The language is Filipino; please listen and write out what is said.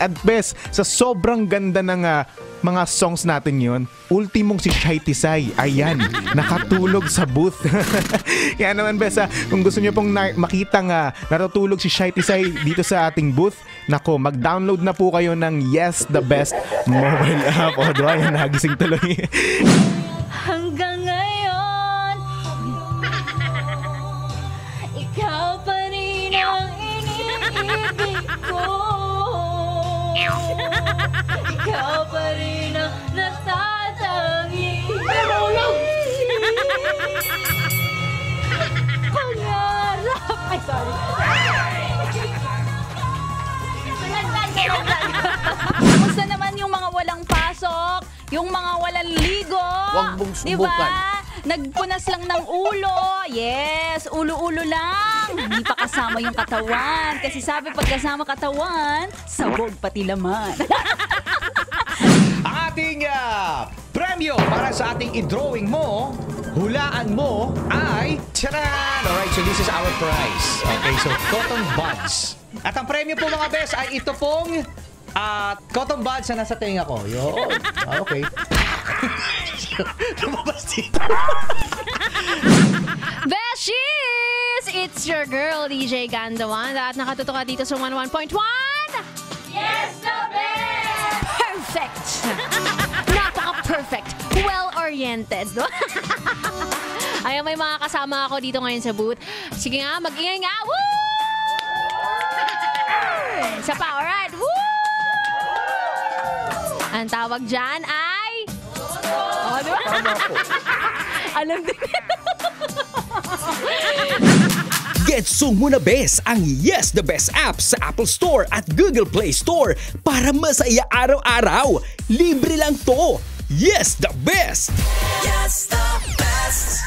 At best, sa sobrang ganda ng mga songs natin yon, ultimong si Shai Tisay, ayan, nakatulog sa booth. Kaya naman best, kung gusto niyo pong makitang natutulog si Shai Tisay dito sa ating booth, nako, mag-download na po kayo ng Yes the Best mobile app. O, diba? Yan, nagising tuloy. Hanggang ngayon, ikaw pa rin ang iniibig ko. Ikaw pa rin ang natatangi. Pangarap. Ay, sorry. Kamusta naman yung mga walang pasok? Yung mga walang ligo? Huwag mong subukan. Diba? Nagpunas lang ng ulo. Yes, ulo-ulo lang. Hindi pa kasama yung katawan. Kasi sabi pag kasama katawan, sabog pati laman. Ang ating premyo para sa ating i-drawing mo, hulaan mo ay tcharan! Alright, so this is our prize. Okay, so cotton buds. At ang premyo po mga best ay ito pong cotton buds na nasa tenga ko. Yo. Okay. Lumabas dito. Beshies! It's your girl, DJ Gandawan. At nakatuto ka dito sa 11.1. Yes, the best! Perfect! Napaka-perfect! Well-oriented. Ayun, may mga kasama ako dito ngayon sa booth. Sige nga, mag-ingay nga. Woo! Isa pa, alright. Woo! Ang tawag dyan ay... Oh, diba? Alam din. Getsong mo na bes ang Yes the Best app sa Apple Store at Google Play Store para masaya araw-araw. Libre lang to. Yes the Best! Yes, the best.